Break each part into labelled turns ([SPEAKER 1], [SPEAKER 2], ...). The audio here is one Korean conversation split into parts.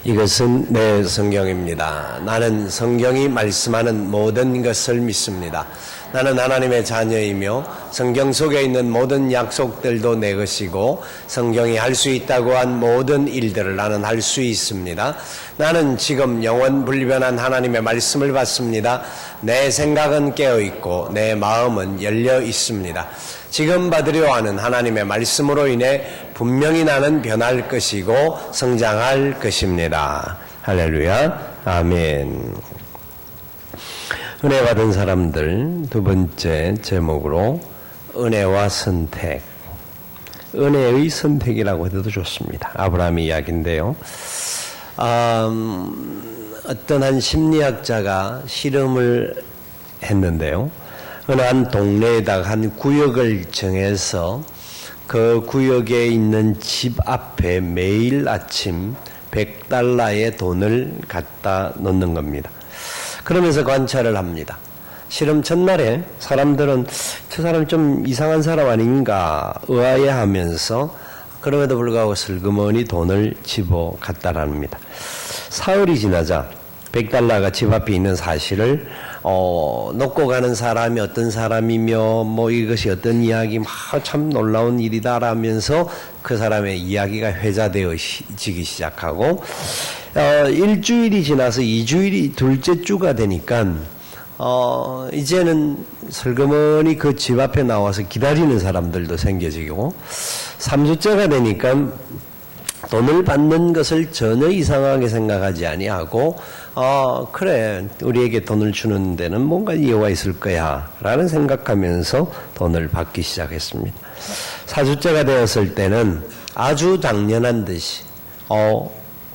[SPEAKER 1] 이것은 내 성경입니다. 나는 성경이 말씀하는 모든 것을 믿습니다. 나는 하나님의 자녀이며 성경 속에 있는 모든 약속들도 내 것이고 성경이 할 수 있다고 한 모든 일들을 나는 할 수 있습니다. 나는 지금 영원 불변한 하나님의 말씀을 받습니다. 내 생각은 깨어있고 내 마음은 열려 있습니다. 지금 받으려 하는 하나님의 말씀으로 인해 분명히 나는 변할 것이고 성장할 것입니다. 할렐루야. 아멘. 은혜 받은 사람들 두 번째 제목으로 은혜와 선택. 은혜의 선택이라고 해도 좋습니다. 아브라함의 이야기인데요. 어떤 한 심리학자가 실험을 했는데요. 어느 한 동네에다가 한 구역을 정해서 그 구역에 있는 집 앞에 매일 아침 $100의 돈을 갖다 놓는 겁니다. 그러면서 관찰을 합니다. 실험 첫날에 사람들은 저 사람 좀 이상한 사람 아닌가 의아해하면서 그럼에도 불구하고 슬그머니 돈을 집어 갖다랍니다. 사흘이 지나자 $100가 집 앞에 있는 사실을 놓고 가는 사람이 어떤 사람이며 뭐 이것이 어떤 이야기 참 놀라운 일이다라면서 그 사람의 이야기가 회자되어지기 시작하고 일주일이 지나서 2주일이 둘째 주가 되니까 이제는 슬그머니 그 집 앞에 나와서 기다리는 사람들도 생겨지고 3주째가 되니까 돈을 받는 것을 전혀 이상하게 생각하지 아니하고 그래 우리에게 돈을 주는 데는 뭔가 이유가 있을 거야 라는 생각하면서 돈을 받기 시작했습니다. 4주째가 되었을 때는 아주 당연한 듯이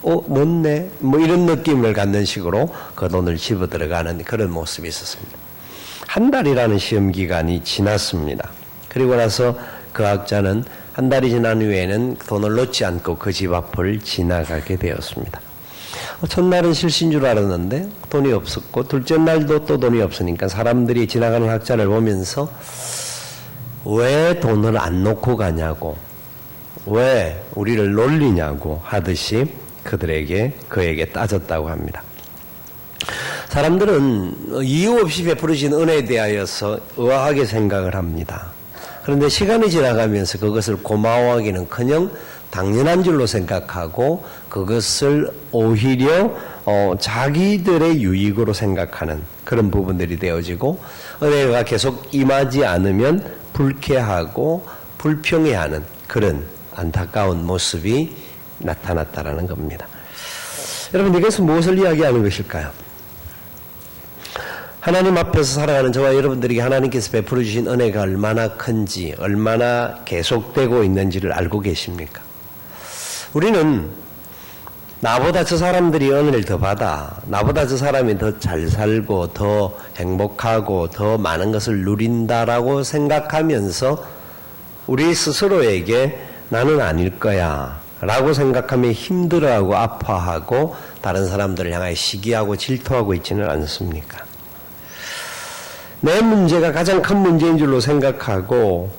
[SPEAKER 1] 넣네 뭐 이런 느낌을 갖는 식으로 그 돈을 집어 들어가는 그런 모습이 있었습니다. 한 달이라는 시험 기간이 지났습니다. 그리고 나서 그 학자는 한 달이 지난 후에는 돈을 놓지 않고 그 집 앞을 지나가게 되었습니다. 첫날은 실수인 줄 알았는데 돈이 없었고 둘째 날도 또 돈이 없으니까 사람들이 지나가는 학자를 보면서 왜 돈을 안 놓고 가냐고 왜 우리를 놀리냐고 하듯이 그에게 따졌다고 합니다. 사람들은 이유 없이 베풀어진 은혜에 대하여서 의아하게 생각을 합니다. 그런데 시간이 지나가면서 그것을 고마워하기는커녕 당연한 줄로 생각하고 그것을 오히려 자기들의 유익으로 생각하는 그런 부분들이 되어지고 은혜가 계속 임하지 않으면 불쾌하고 불평해하는 그런 안타까운 모습이 나타났다라는 겁니다. 여러분 이것은 무엇을 이야기하는 것일까요? 하나님 앞에서 살아가는 저와 여러분들에게 하나님께서 베풀어 주신 은혜가 얼마나 큰지 얼마나 계속되고 있는지를 알고 계십니까? 우리는 나보다 저 사람들이 은혜를 더 받아 나보다 저 사람이 더 잘 살고 더 행복하고 더 많은 것을 누린다라고 생각하면서 우리 스스로에게 나는 아닐 거야 라고 생각하며 힘들어하고 아파하고 다른 사람들을 향하여 시기하고 질투하고 있지는 않습니까? 내 문제가 가장 큰 문제인 줄로 생각하고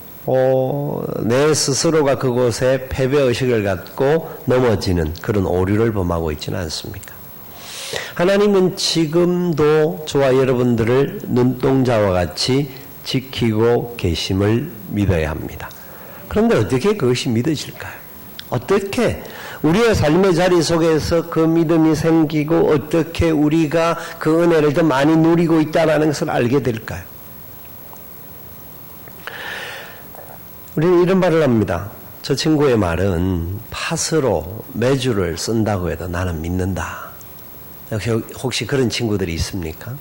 [SPEAKER 1] 내 스스로가 그곳에 패배의식을 갖고 넘어지는 그런 오류를 범하고 있지는 않습니까? 하나님은 지금도 저와 여러분들을 눈동자와 같이 지키고 계심을 믿어야 합니다. 그런데 어떻게 그것이 믿어질까요? 어떻게 우리의 삶의 자리 속에서 그 믿음이 생기고 어떻게 우리가 그 은혜를 더 많이 누리고 있다는 것을 알게 될까요? 우리는 이런 말을 합니다. 저 친구의 말은 팥으로 메주를 쓴다고 해도 나는 믿는다. 혹시 그런 친구들이 있습니까?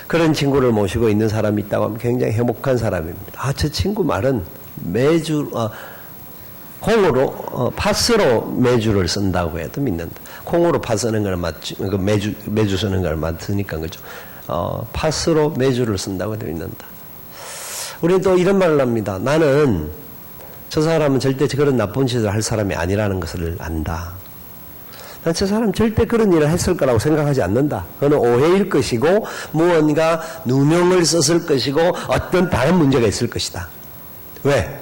[SPEAKER 1] 그런 친구를 모시고 있는 사람이 있다고 하면 굉장히 행복한 사람입니다. 저 친구 말은 콩으로 팥으로 메주를 쓴다고 해도 믿는다. 콩으로 팥 쓰는 걸 메주 쓰는 걸 맞으니까 그죠. 팥으로 메주를 쓴다고 해도 믿는다. 우리는 또 이런 말을 합니다. 나는 저 사람은 절대 그런 나쁜 짓을 할 사람이 아니라는 것을 안다. 난 저 사람 절대 그런 일을 했을 거라고 생각하지 않는다. 그건 오해일 것이고 무언가 누명을 썼을 것이고 어떤 다른 문제가 있을 것이다. 왜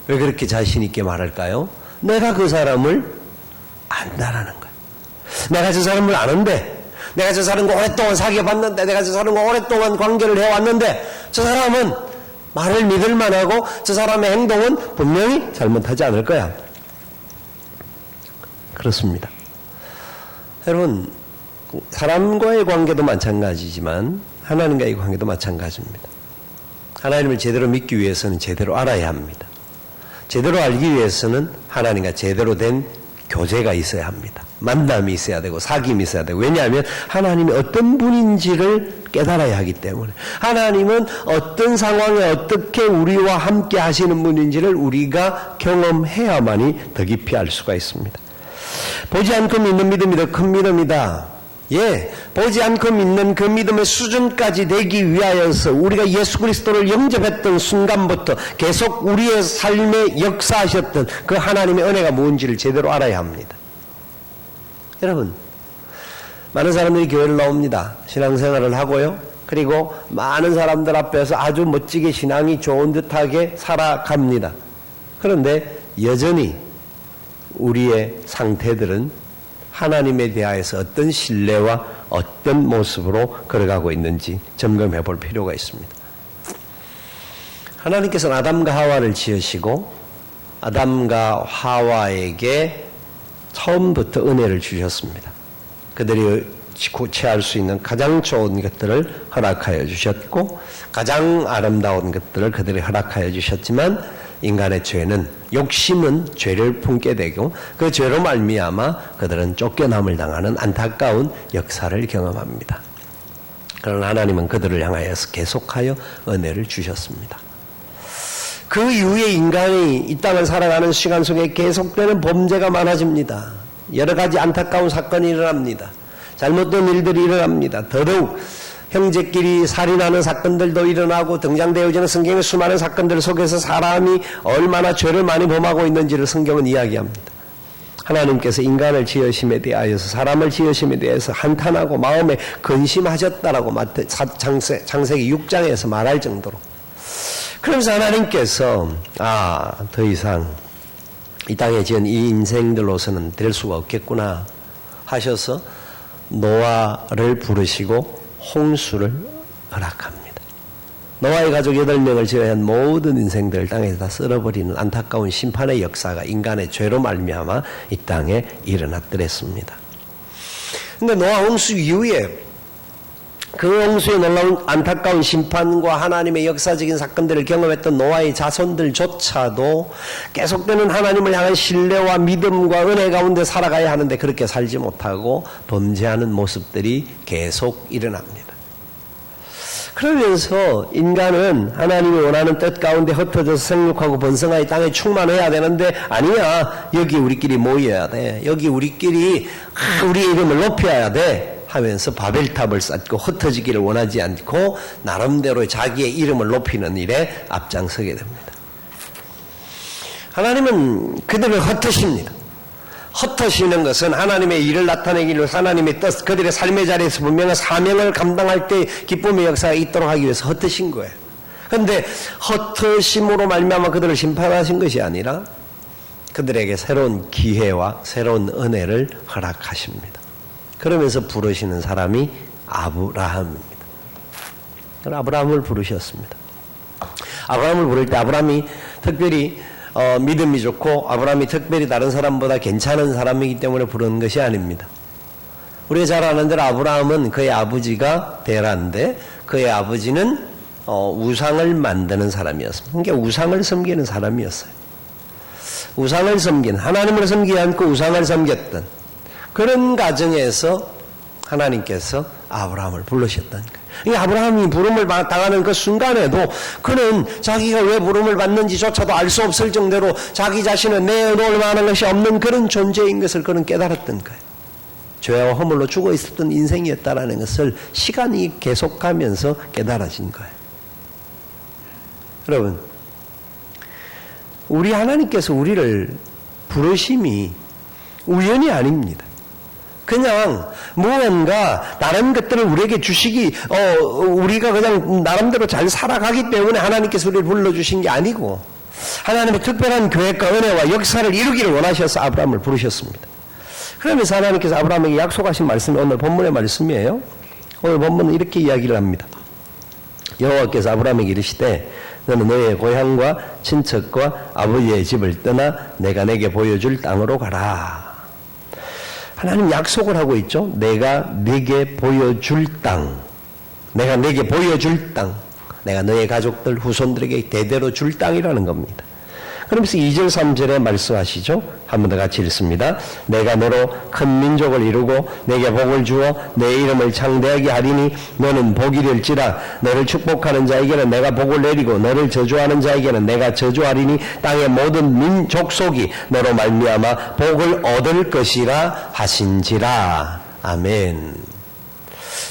[SPEAKER 1] 그렇게 자신 있게 말할까요? 내가 그 사람을 안다라는 거예요. 내가 저 사람을 아는데, 내가 저 사람과 오랫동안 사귀어봤는데, 내가 저 사람과 오랫동안 관계를 해왔는데, 저 사람은 말을 믿을 만하고 저 사람의 행동은 분명히 잘못하지 않을 거야. 그렇습니다. 여러분, 사람과의 관계도 마찬가지지만 하나님과의 관계도 마찬가지입니다. 하나님을 제대로 믿기 위해서는 제대로 알아야 합니다. 제대로 알기 위해서는 하나님과 제대로 된 교제가 있어야 합니다. 만남이 있어야 되고 사귐이 있어야 되고, 왜냐하면 하나님이 어떤 분인지를 깨달아야 하기 때문에, 하나님은 어떤 상황에 어떻게 우리와 함께 하시는 분인지를 우리가 경험해야만이 더 깊이 알 수가 있습니다. 보지 않고 믿는 믿음이 더 큰 믿음이다. 예, 보지 않고 믿는 그 믿음의 수준까지 되기 위하여서 우리가 예수 그리스도를 영접했던 순간부터 계속 우리의 삶에 역사하셨던 그 하나님의 은혜가 뭔지를 제대로 알아야 합니다. 여러분, 많은 사람들이 교회를 나옵니다. 신앙생활을 하고요. 그리고 많은 사람들 앞에서 아주 멋지게 신앙이 좋은 듯하게 살아갑니다. 그런데 여전히 우리의 상태들은 하나님에 대하여서 어떤 신뢰와 어떤 모습으로 걸어가고 있는지 점검해 볼 필요가 있습니다. 하나님께서는 아담과 하와를 지으시고 아담과 하와에게 처음부터 은혜를 주셨습니다. 그들이 취할 수 있는 가장 좋은 것들을 허락하여 주셨고 가장 아름다운 것들을 그들이 허락하여 주셨지만, 인간의 죄는, 욕심은 죄를 품게 되고 그 죄로 말미암아 그들은 쫓겨남을 당하는 안타까운 역사를 경험합니다. 그러나 하나님은 그들을 향하여서 계속하여 은혜를 주셨습니다. 그 이후에 인간이 이 땅을 살아가는 시간 속에 계속되는 범죄가 많아집니다. 여러 가지 안타까운 사건이 일어납니다. 잘못된 일들이 일어납니다. 더더욱 형제끼리 살인하는 사건들도 일어나고, 등장되어지는 성경의 수많은 사건들 속에서 사람이 얼마나 죄를 많이 범하고 있는지를 성경은 이야기합니다. 하나님께서 인간을 지으심에 대하여서, 사람을 지으심에 대해서 한탄하고 마음에 근심하셨다라고 창세기 6장에서 말할 정도로. 그러면서 하나님께서 더 이상 이 땅에 지은 이 인생들로서는 될 수가 없겠구나 하셔서 노아를 부르시고 홍수를 허락합니다. 노아의 가족 8명을 제외한 모든 인생들을 땅에서 다 쓸어버리는 안타까운 심판의 역사가 인간의 죄로 말미암아 이 땅에 일어났더랬습니다. 그런데 노아 홍수 이후에 그 홍수에 놀라운 안타까운 심판과 하나님의 역사적인 사건들을 경험했던 노아의 자손들조차도 계속되는 하나님을 향한 신뢰와 믿음과 은혜 가운데 살아가야 하는데 그렇게 살지 못하고 범죄하는 모습들이 계속 일어납니다. 그러면서 인간은 하나님이 원하는 뜻 가운데 흩어져서 생육하고 번성하여 땅에 충만해야 되는데, 아니야, 여기 우리끼리 모여야 돼, 여기 우리끼리 우리의 이름을 높여야 돼 하면서 바벨탑을 쌓고 흩어지기를 원하지 않고 나름대로 자기의 이름을 높이는 일에 앞장서게 됩니다. 하나님은 그들을 흩으십니다. 흩으시는 것은 하나님의 일을 나타내기 위해서, 하나님의 뜻, 그들의 삶의 자리에서 분명한 사명을 감당할 때 기쁨의 역사가 있도록 하기 위해서 흩으신 거예요. 그런데 흩으심으로 말미암아 그들을 심판하신 것이 아니라 그들에게 새로운 기회와 새로운 은혜를 허락하십니다. 그러면서 부르시는 사람이 아브라함입니다. 아브라함을 부르셨습니다. 아브라함을 부를 때 아브라함이 특별히 믿음이 좋고 아브라함이 특별히 다른 사람보다 괜찮은 사람이기 때문에 부르는 것이 아닙니다. 우리가 잘 아는 대로 아브라함은 그의 아버지가 데라인데 그의 아버지는 우상을 만드는 사람이었습니다. 그러니까 우상을 섬기는 사람이었어요. 우상을 섬기는, 하나님을 섬기지 않고 우상을 섬겼던 그런 가정에서 하나님께서 아브라함을 부르셨다는 거예요. 그러니까 아브라함이 부름을 당하는 그 순간에도 그는 자기가 왜 부름을 받는지조차도 알 수 없을 정도로 자기 자신을 내놓을 만한 것이 없는 그런 존재인 것을 그는 깨달았던 거예요. 죄와 허물로 죽어 있었던 인생이었다라는 것을 시간이 계속가면서 깨달아진 거예요. 여러분, 우리 하나님께서 우리를 부르심이 우연이 아닙니다. 그냥 무언가 다른 것들을 우리에게 주시기, 우리가 그냥 나름대로 잘 살아가기 때문에 하나님께서 우리를 불러주신 게 아니고 하나님의 특별한 계획과 은혜와 역사를 이루기를 원하셔서 아브라함을 부르셨습니다. 그러면서 하나님께서 아브라함에게 약속하신 말씀이 오늘 본문의 말씀이에요. 오늘 본문은 이렇게 이야기를 합니다. 여호와께서 아브라함에게 이르시되 너는 너의 고향과 친척과 아버지의 집을 떠나 내가 내게 보여줄 땅으로 가라. 하나님 약속을 하고 있죠. 내가 내게 보여줄 땅, 내가 내게 보여줄 땅, 내가 너의 가족들 후손들에게 대대로 줄 땅이라는 겁니다. 그러면서 2절 3절에 말씀하시죠. 한 번 더 같이 읽습니다. 내가 너로 큰 민족을 이루고 내게 복을 주어 내 이름을 창대하게 하리니 너는 복이 될지라. 너를 축복하는 자에게는 내가 복을 내리고 너를 저주하는 자에게는 내가 저주하리니 땅의 모든 민족 속이 너로 말미암아 복을 얻을 것이라 하신지라. 아멘.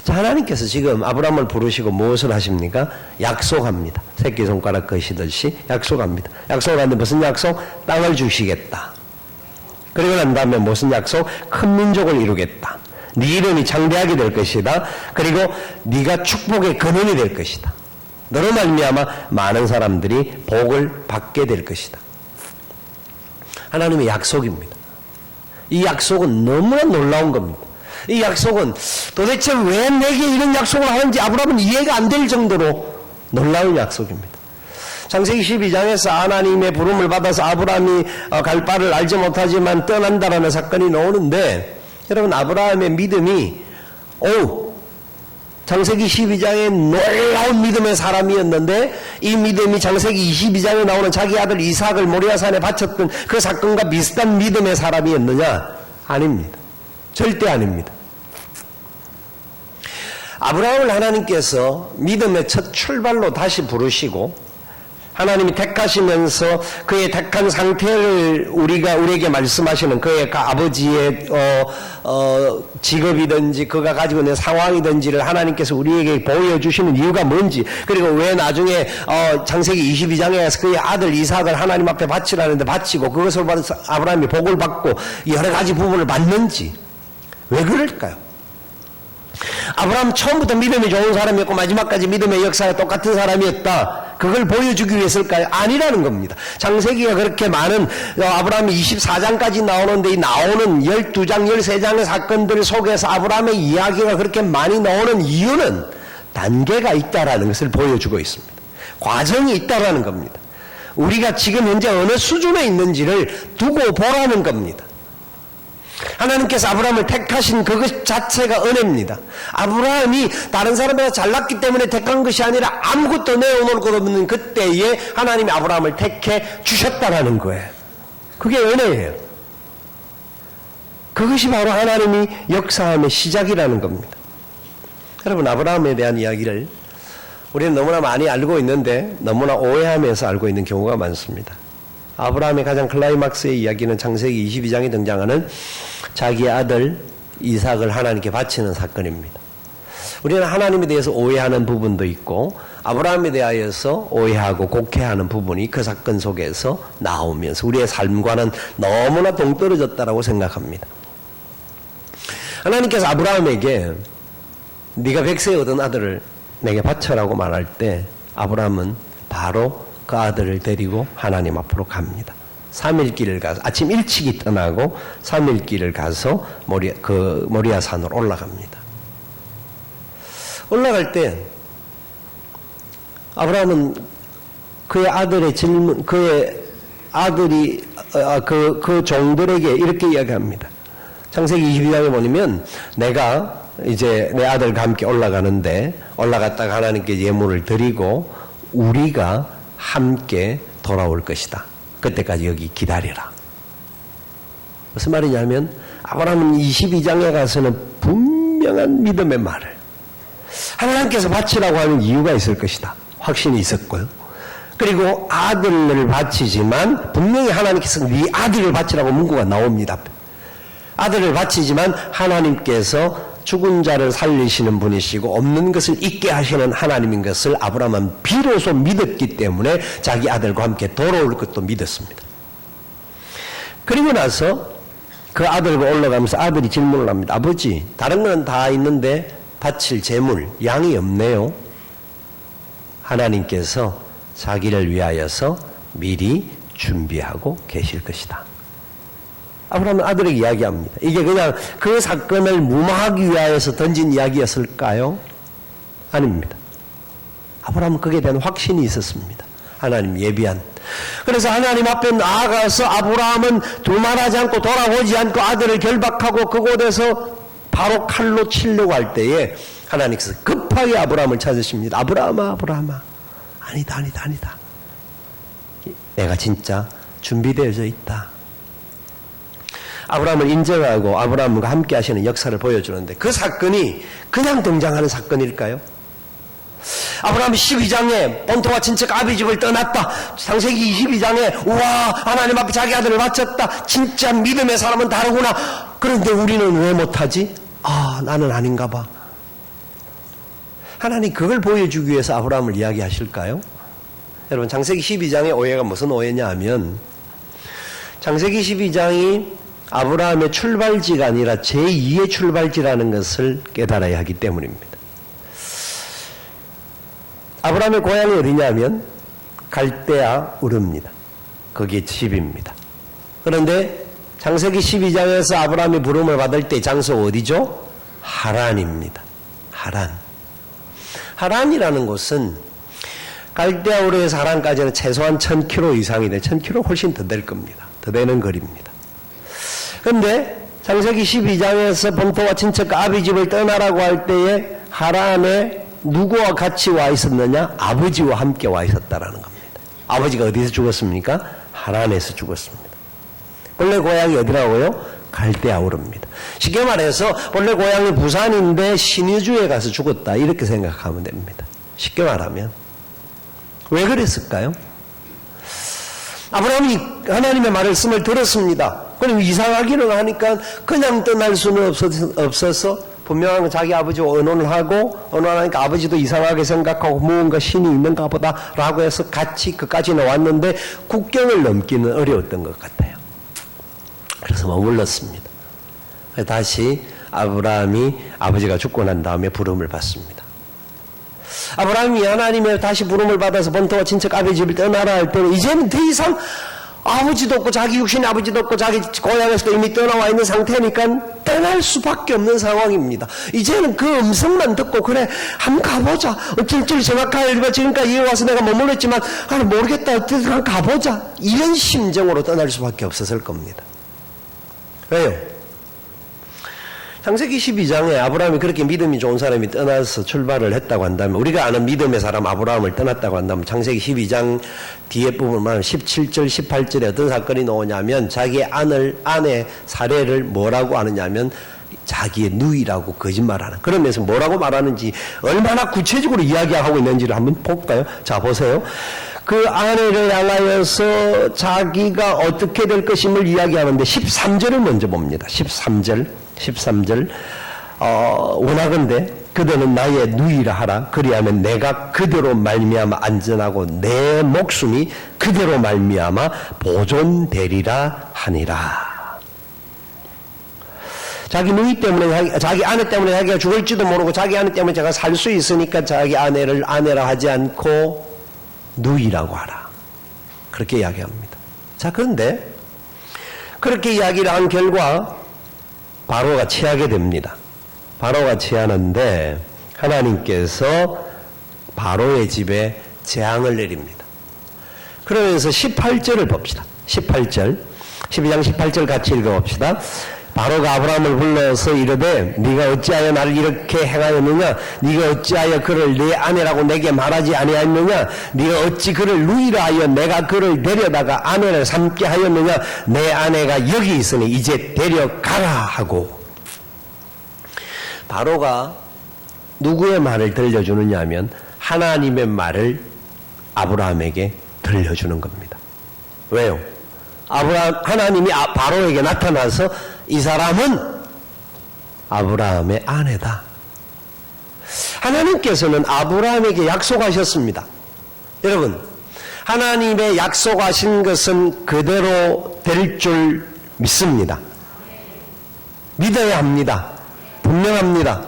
[SPEAKER 1] 자, 하나님께서 지금 아브라함을 부르시고 무엇을 하십니까? 약속합니다. 새끼손가락 거시듯이 약속합니다. 약속을 하는데 무슨 약속? 땅을 주시겠다. 그리고 난 다음에 무슨 약속? 큰 민족을 이루겠다. 네 이름이 창대하게 될 것이다. 그리고 네가 축복의 근원이 될 것이다. 너로 말미암아 많은 사람들이 복을 받게 될 것이다. 하나님의 약속입니다. 이 약속은 너무나 놀라운 겁니다. 이 약속은 도대체 왜 내게 이런 약속을 하는지 아브라함은 이해가 안 될 정도로 놀라운 약속입니다. 창세기 12장에서 하나님의 부름을 받아서 아브라함이 갈 바를 알지 못하지만 떠난다라는 사건이 나오는데, 여러분 아브라함의 믿음이 창세기 12장에 놀라운 믿음의 사람이었는데, 이 믿음이 창세기 22장에 나오는 자기 아들 이삭을 모리아산에 바쳤던 그 사건과 비슷한 믿음의 사람이었느냐? 아닙니다. 절대 아닙니다. 아브라함을 하나님께서 믿음의 첫 출발로 다시 부르시고 하나님이 택하시면서 그의 택한 상태를 우리에게 말씀하시는 그의 아버지의 직업이든지 그가 가지고 있는 상황이든지를 하나님께서 우리에게 보여주시는 이유가 뭔지, 그리고 왜 나중에 창세기 22장에 가서 그의 아들 이삭을 하나님 앞에 바치라는데 바치고 그것을 받아서 아브라함이 복을 받고 여러 가지 부분을 받는지, 왜 그럴까요? 아브라함 처음부터 믿음이 좋은 사람이었고 마지막까지 믿음의 역사가 똑같은 사람이었다. 그걸 보여주기 위해서일까요? 아니라는 겁니다. 창세기가 그렇게 많은 아브라함이 24장까지 나오는데 이 나오는 12장, 13장의 사건들 속에서 아브라함의 이야기가 그렇게 많이 나오는 이유는 단계가 있다라는 것을 보여주고 있습니다. 과정이 있다라는 겁니다. 우리가 지금 현재 어느 수준에 있는지를 두고 보라는 겁니다. 하나님께서 아브라함을 택하신 그것 자체가 은혜입니다. 아브라함이 다른 사람보다 잘났기 때문에 택한 것이 아니라 아무것도 내어놓을 것 없는 그때에 하나님이 아브라함을 택해 주셨다라는 거예요. 그게 은혜예요. 그것이 바로 하나님이 역사함의 시작이라는 겁니다. 여러분, 아브라함에 대한 이야기를 우리는 너무나 많이 알고 있는데 너무나 오해하면서 알고 있는 경우가 많습니다. 아브라함의 가장 클라이막스의 이야기는 창세기 22장에 등장하는 자기 아들 이삭을 하나님께 바치는 사건입니다. 우리는 하나님에 대해서 오해하는 부분도 있고 아브라함에 대하여서 오해하고 곡해하는 부분이 그 사건 속에서 나오면서 우리의 삶과는 너무나 동떨어졌다라고 생각합니다. 하나님께서 아브라함에게 네가 백세에 얻은 아들을 내게 바쳐라고 말할 때 아브라함은 바로 그 아들을 데리고 하나님 앞으로 갑니다. 3일 길을 가서 아침 일찍이 떠나고 3일 길을 가서 모리아산으로 올라갑니다. 올라갈 때 아브라함은 그의 아들의 질문, 그의 아들이 그 종들에게 이렇게 이야기합니다. 창세기 22장에 보면 내가 이제 내 아들과 함께 올라가는데 올라갔다가 하나님께 예물을 드리고 우리가 함께 돌아올 것이다. 그때까지 여기 기다려라. 무슨 말이냐면 아브라함은 22장에 가서는 분명한 믿음의 말을 하나님께서 바치라고 하는 이유가 있을 것이다. 확신이 있었고요. 그리고 아들을 바치지만 분명히 하나님께서 네 아들을 바치라고 문구가 나옵니다. 아들을 바치지만 하나님께서 죽은 자를 살리시는 분이시고 없는 것을 있게 하시는 하나님인 것을 아브라함은 비로소 믿었기 때문에 자기 아들과 함께 돌아올 것도 믿었습니다. 그리고 나서 그 아들과 올라가면서 아들이 질문을 합니다. 아버지, 다른 건 다 있는데 바칠 제물, 양이 없네요. 하나님께서 자기를 위하여서 미리 준비하고 계실 것이다. 아브라함은 아들에게 이야기합니다. 이게 그냥 그 사건을 무마하기 위하여서 던진 이야기였을까요? 아닙니다. 아브라함은 거기에 대한 확신이 있었습니다. 하나님 예비한. 그래서 하나님 앞에 나아가서 아브라함은 두말하지 않고 돌아보지 않고 아들을 결박하고 그곳에서 바로 칼로 치려고 할 때에 하나님께서 급하게 아브라함을 찾으십니다. 아브라함아, 아브라함아. 아니다. 내가 진짜 준비되어져 있다. 아브라함을 인정하고 아브라함과 함께 하시는 역사를 보여주는데 그 사건이 그냥 등장하는 사건일까요? 아브라함이 12장에 본토와 친척 아비집을 떠났다. 창세기 22장에 우와 하나님 앞에 자기 아들을 바쳤다. 진짜 믿음의 사람은 다르구나. 그런데 우리는 왜 못하지? 나는 아닌가 봐. 하나님 그걸 보여주기 위해서 아브라함을 이야기하실까요? 여러분 창세기 12장의 오해가 무슨 오해냐 하면 창세기 12장이 아브라함의 출발지가 아니라 제2의 출발지라는 것을 깨달아야 하기 때문입니다. 아브라함의 고향이 어디냐면 갈대아 우르입니다. 거기에 집입니다. 그런데 창세기 12장에서 아브라함이 부름을 받을 때 장소 어디죠? 하란입니다. 하란이라는 곳은 갈대아 우르에서 하란까지는 최소한 1000km 이상이 돼 1000km 훨씬 더 될 겁니다. 더 되는 거리입니다. 그런데 창세기 12장에서 본토와 친척과 아비집을 떠나라고 할 때에 하란에 누구와 같이 와 있었느냐? 아버지와 함께 와 있었다라는 겁니다. 아버지가 어디서 죽었습니까? 하란에서 죽었습니다. 본래 고향이 어디라고요? 갈대아 우르입니다. 쉽게 말해서 본래 고향이 부산인데 신의주에 가서 죽었다 이렇게 생각하면 됩니다. 쉽게 말하면 왜 그랬을까요? 아브라함이 하나님의 말씀을 들었습니다. 그럼 이상하기는 하니까 그냥 떠날 수는 없어서 분명한 건 자기 아버지와 의논을 하고 의논하니까 아버지도 이상하게 생각하고 무언가 신이 있는가 보다 라고 해서 같이 그까지는 왔는데 국경을 넘기는 어려웠던 것 같아요. 그래서 머물렀습니다. 다시 아브라함이 아버지가 죽고 난 다음에 부름을 받습니다. 아브라함이 하나님의 다시 부름을 받아서 본토와 친척 아비집을 떠나라 할 때는 이제는 더 이상 아버지도 없고 자기 육신의 아버지도 없고 자기 고향에서도 이미 떠나와 있는 상태니까 떠날 수밖에 없는 상황입니다. 이제는 그 음성만 듣고 그래 한번 가보자. 어쩔 정확하게 지금까지 이어와서 내가 머물렀지만 모르겠다. 어쨌든 한번 가보자. 이런 심정으로 떠날 수밖에 없었을 겁니다. 왜요? 창세기 12장에 아브라함이 그렇게 믿음이 좋은 사람이 떠나서 출발을 했다고 한다면 우리가 아는 믿음의 사람 아브라함을 떠났다고 한다면 창세기 12장 뒤에 부분만 17절 18절에 어떤 사건이 나오냐면 자기의 아내 사례를 뭐라고 하느냐면 자기의 누이라고 거짓말하는 그러면서 뭐라고 말하는지 얼마나 구체적으로 이야기하고 있는지를 한번 볼까요? 자 보세요. 그 아내를 향하여서 자기가 어떻게 될 것임을 이야기하는데 13절을 먼저 봅니다. 13절 원하건대 그대는 나의 누이라 하라. 그리하면 내가 그대로 말미암아 안전하고 내 목숨이 그대로 말미암아 보존되리라 하니라. 자기 누이 때문에 자기 아내 때문에 자기가 죽을지도 모르고 자기 아내 때문에 제가 살 수 있으니까 자기 아내를 아내라 하지 않고 누이라고 하라. 그렇게 이야기합니다. 자 그런데 그렇게 이야기를 한 결과 바로가 취하게 됩니다. 바로가 취하는데 하나님께서 바로의 집에 재앙을 내립니다. 그러면서 18절을 봅시다. 18절 12장 18절 같이 읽어봅시다. 바로가 아브라함을 불러서 이르되 네가 어찌하여 나를 이렇게 행하였느냐? 네가 어찌하여 그를 내 아내라고 내게 말하지 아니하였느냐? 네가 어찌 그를 누이라 하여 내가 그를 데려다가 아내를 삼게 하였느냐? 내 아내가 여기 있으니 이제 데려가라 하고. 바로가 누구의 말을 들려주느냐 하면 하나님의 말을 아브라함에게 들려주는 겁니다. 왜요? 하나님이 바로에게 나타나서 이 사람은 아브라함의 아내다. 하나님께서는 아브라함에게 약속하셨습니다. 여러분, 하나님의 약속하신 것은 그대로 될 줄 믿습니다. 믿어야 합니다. 분명합니다.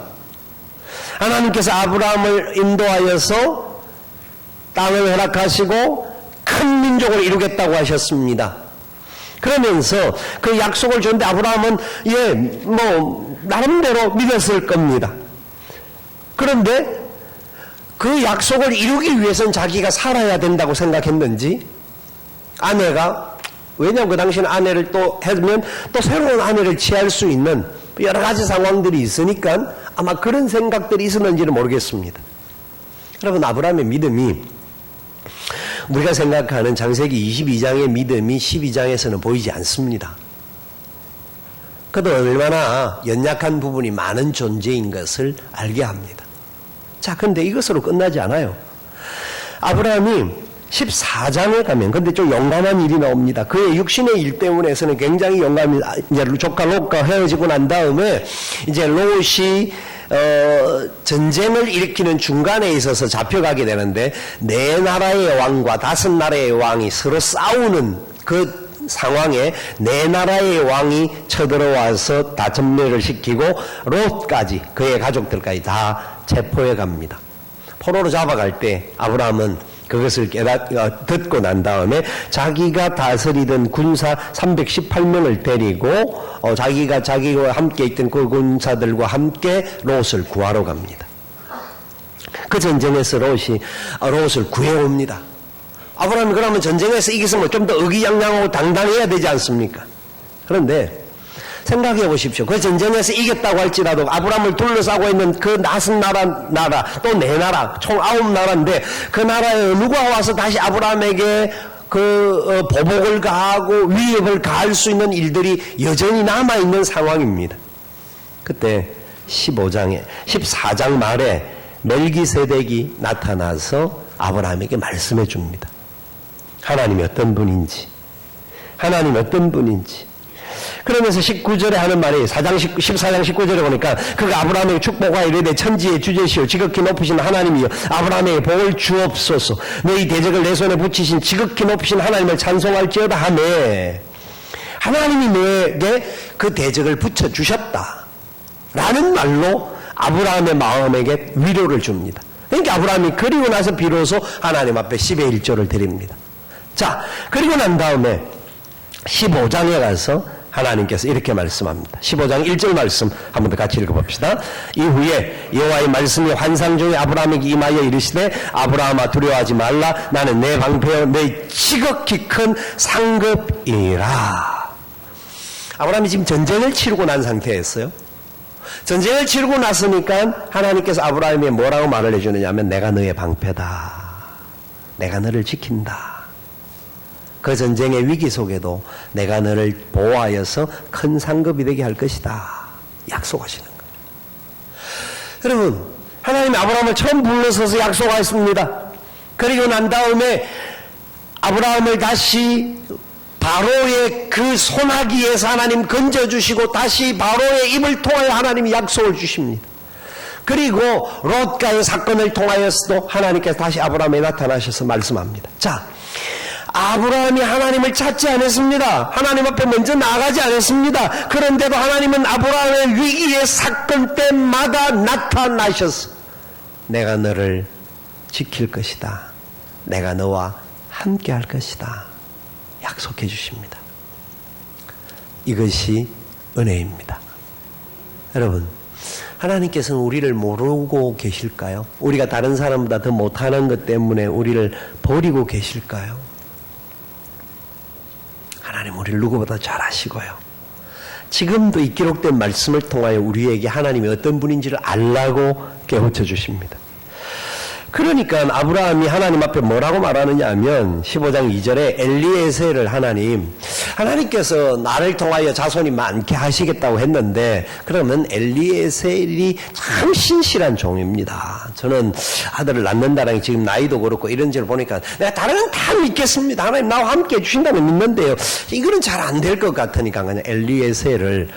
[SPEAKER 1] 하나님께서 아브라함을 인도하여서 땅을 허락하시고 큰 민족을 이루겠다고 하셨습니다. 그러면서 그 약속을 줬는데 아브라함은 나름대로 믿었을 겁니다. 그런데 그 약속을 이루기 위해서는 자기가 살아야 된다고 생각했는지 아내가, 왜냐하면 그 당시는 아내를 또 하면 또 새로운 아내를 취할 수 있는 여러 가지 상황들이 있으니까 아마 그런 생각들이 있었는지는 모르겠습니다. 여러분, 아브라함의 믿음이 우리가 생각하는 창세기 22장의 믿음이 12장에서는 보이지 않습니다. 그도 얼마나 연약한 부분이 많은 존재인 것을 알게 합니다. 자, 근데 이것으로 끝나지 않아요. 아브라함이 14장에 가면, 근데 좀 용감한 일이 나옵니다. 그의 육신의 일 때문에서는 굉장히 용감히, 이제 조카 롯과 헤어지고 난 다음에, 이제 롯이, 전쟁을 일으키는 중간에 있어서 잡혀가게 되는데, 4나라의 왕과 5나라의 왕이 서로 싸우는 그 상황에 4나라의 왕이 쳐들어와서 다 전멸을 시키고, 롯까지, 그의 가족들까지 다 체포해 갑니다. 포로로 잡아갈 때, 아브라함은 그것을 듣고 난 다음에 자기가 다스리던 군사 318명을 데리고 자기가 함께 있던 그 군사들과 함께 롯을 구하러 갑니다. 그 전쟁에서 롯을 구해옵니다. 아브라함이 그러면 전쟁에서 이겼으면 좀 더 의기양양하고 당당해야 되지 않습니까? 그런데 생각해 보십시오. 그 전쟁에서 이겼다고 할지라도 아브라함을 둘러싸고 있는 그 낯선 나라, 또 4나라, 총 9나라인데 그 나라에 누가 와서 다시 아브라함에게 보복을 가하고 위협을 가할 수 있는 일들이 여전히 남아있는 상황입니다. 그때 14장 말에 멜기세덱이 나타나서 아브라함에게 말씀해 줍니다. 하나님이 어떤 분인지, 그러면서 19절에 하는 말이 14장 19절에 보니까 그가 아브라함에게 축복하 이르되 천지의 주제시오 지극히 높으신 하나님이여 아브라함에게 복을 주옵소서. 너희 대적을 내 손에 붙이신 지극히 높으신 하나님을 찬송할지어다 하매, 하나님이 너에게 그 대적을 붙여주셨다 라는 말로 아브라함의 마음에게 위로를 줍니다. 그러니까 아브라함이 그리고 나서 비로소 하나님 앞에 10의 1조를 드립니다. 자, 그리고 난 다음에 15장에 가서 하나님께서 이렇게 말씀합니다. 15장 1절 말씀 한번 더 같이 읽어봅시다. 이후에 여호와의 말씀이 환상 중에 아브라함에게 임하여 이르시되 아브라함아 두려워하지 말라. 나는 내 방패여 내 지극히 큰 상급이라. 아브라함이 지금 전쟁을 치르고 난 상태였어요. 전쟁을 치르고 났으니까 하나님께서 아브라함에게 뭐라고 말을 해주느냐 하면 내가 너의 방패다. 내가 너를 지킨다. 그 전쟁의 위기 속에도 내가 너를 보호하여서 큰 상급이 되게 할 것이다. 약속하시는 거예요. 여러분, 하나님이 아브라함을 처음 불러서서 약속하셨습니다. 그리고 난 다음에 아브라함을 다시 바로의 그 소나기에서 하나님 건져주시고 다시 바로의 입을 통하여 하나님이 약속을 주십니다. 그리고 롯과의 사건을 통하여서도 하나님께서 다시 아브라함에 나타나셔서 말씀합니다. 자, 아브라함이 하나님을 찾지 않았습니다. 하나님 앞에 먼저 나가지 않았습니다. 그런데도 하나님은 아브라함의 위기의 사건 때마다 나타나셔서 내가 너를 지킬 것이다. 내가 너와 함께 할 것이다. 약속해 주십니다. 이것이 은혜입니다. 여러분, 하나님께서는 우리를 모르고 계실까요? 우리가 다른 사람보다 더 못하는 것 때문에 우리를 버리고 계실까요? 하나님 우리를 누구보다 잘 아시고요. 지금도 이 기록된 말씀을 통하여 우리에게 하나님이 어떤 분인지를 알라고 깨우쳐 주십니다. 그러니까 아브라함이 하나님 앞에 뭐라고 말하느냐 하면 15장 2절에 엘리에셀을 하나님께서 나를 통하여 자손이 많게 하시겠다고 했는데 그러면 엘리에셀이 참 신실한 종입니다. 저는 아들을 낳는다는 게 지금 나이도 그렇고 이런지를 보니까 내가 다른 건 다 믿겠습니다. 하나님 나와 함께 해주신다면 믿는데요. 이거는 잘 안 될 것 같으니까 그냥 엘리에셀을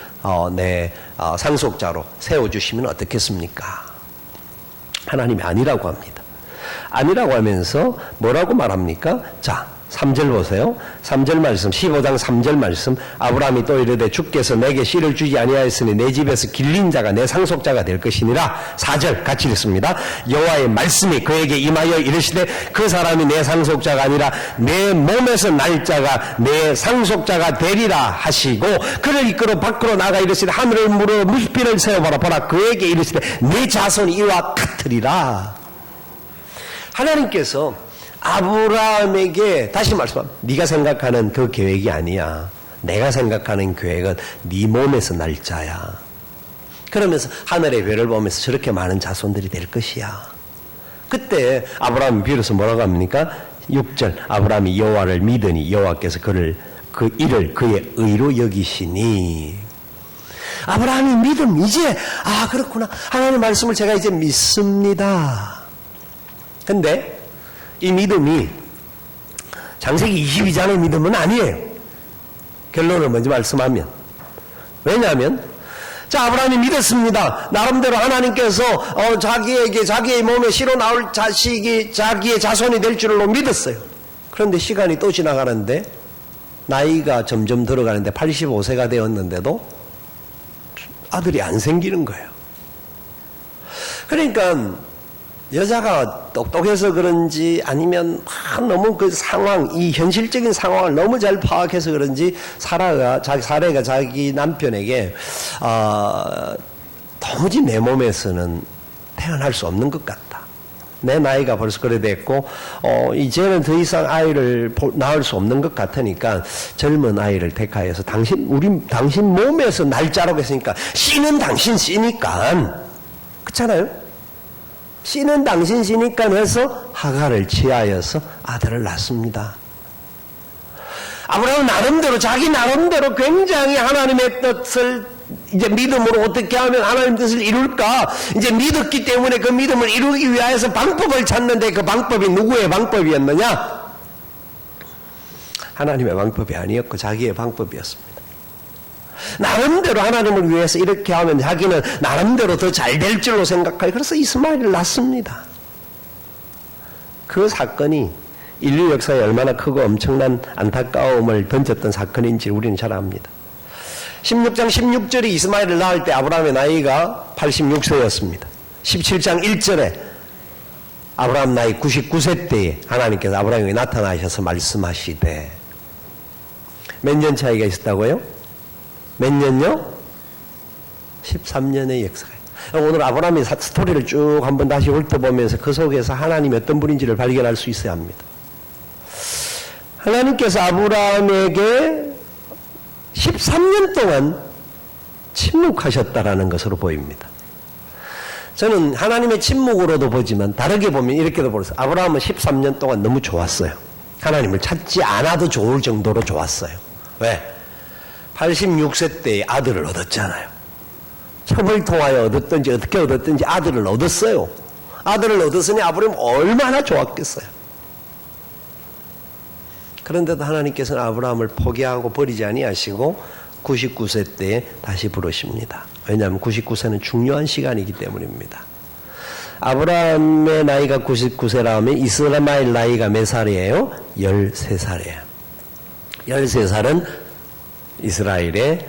[SPEAKER 1] 내 상속자로 세워주시면 어떻겠습니까? 하나님이 아니라고 합니다. 아니라고 하면서 뭐라고 말합니까? 자, 3절 보세요. 3절 말씀, 15장 3절 말씀. 아브라함이 또 이르되 주께서 내게 씨를 주지 아니하였으니 내 집에서 길린 자가 내 상속자가 될 것이니라. 4절 같이 읽습니다. 여호와의 말씀이 그에게 임하여 이르시되 그 사람이 내 상속자가 아니라 내 몸에서 날 자가 내 상속자가 되리라 하시고 그를 이끌어 밖으로 나가 이르시되 하늘을 물어 무수비를 세워보라. 보라 그에게 이르시되 내 자손이 이와 같으리라. 하나님께서 아브라함에게 다시 말씀합니다. 네가 생각하는 그 계획이 아니야. 내가 생각하는 계획은 네 몸에서 날 자야. 그러면서 하늘의 별을 보면서 저렇게 많은 자손들이 될 것이야. 그때 아브라함이 비로소 뭐라고 합니까? 6절 아브라함이 여호와를 믿으니 여호와께서 그 일을 그의 의로 여기시니. 아브라함이 믿음 이제 그렇구나. 하나님의 말씀을 제가 이제 믿습니다. 근데 이 믿음이 창세기 22장의 믿음은 아니에요. 결론을 먼저 말씀하면. 왜냐하면 아브라함이 믿었습니다. 나름대로 하나님께서 자기에게 자기의 몸에 실어 나올 자식이 자기의 자손이 될 줄로 믿었어요. 그런데 시간이 또 지나가는데 나이가 점점 들어가는데 85세가 되었는데도 아들이 안 생기는 거예요. 그러니까 여자가 똑똑해서 그런지 아니면 너무 그 상황, 이 현실적인 상황을 너무 잘 파악해서 그런지 사라가 자기 남편에게 도무지 내 몸에서는 태어날 수 없는 것 같다. 내 나이가 벌써 그래 됐고 이제는 더 이상 아이를 낳을 수 없는 것 같으니까 젊은 아이를 택하여서 당신 몸에서 날짜라고 했으니까 씨는 당신 씨니까 그렇잖아요. 씨는 당신 씨니까 해서 하갈을 취하여서 아들을 낳습니다. 아브라함은 자기 나름대로 굉장히 하나님의 뜻을 이제 믿음으로 어떻게 하면 하나님 뜻을 이룰까 이제 믿었기 때문에 그 믿음을 이루기 위해서 방법을 찾는데 그 방법이 누구의 방법이었느냐? 하나님의 방법이 아니었고 자기의 방법이었습니다. 나름대로 하나님을 위해서 이렇게 하면 자기는 나름대로 더 잘 될 줄로 생각하여 그래서 이스마엘을 낳습니다. 그 사건이 인류 역사에 얼마나 크고 엄청난 안타까움을 던졌던 사건인지 우리는 잘 압니다. 16장 16절에 이스마엘을 낳을 때 아브라함의 나이가 86세였습니다. 17장 1절에 아브라함 나이 99세 때에 하나님께서 아브라함에게 나타나셔서 말씀하시되 몇 년 차이가 있었다고요? 몇 년요? 13년의 역사가. 오늘 아브라함의 스토리를 쭉 한번 다시 훑어보면서 그 속에서 하나님이 어떤 분인지를 발견할 수 있어야 합니다. 하나님께서 아브라함에게 13년 동안 침묵하셨다라는 것으로 보입니다. 저는 하나님의 침묵으로도 보지만 다르게 보면 이렇게도 보았어요. 아브라함은 13년 동안 너무 좋았어요. 하나님을 찾지 않아도 좋을 정도로 좋았어요. 왜? 86세 때에 아들을 얻었잖아요. 첩을 통하여 얻었든지 어떻게 얻었든지 아들을 얻었어요. 아들을 얻었으니 아브라함은 얼마나 좋았겠어요. 그런데도 하나님께서는 아브라함을 포기하고 버리지 아니하시고 99세 때에 다시 부르십니다. 왜냐하면 99세는 중요한 시간이기 때문입니다. 아브라함의 나이가 99세라면 이스마엘 나이가 몇 살이에요? 13살이에요. 13살은 이스라엘의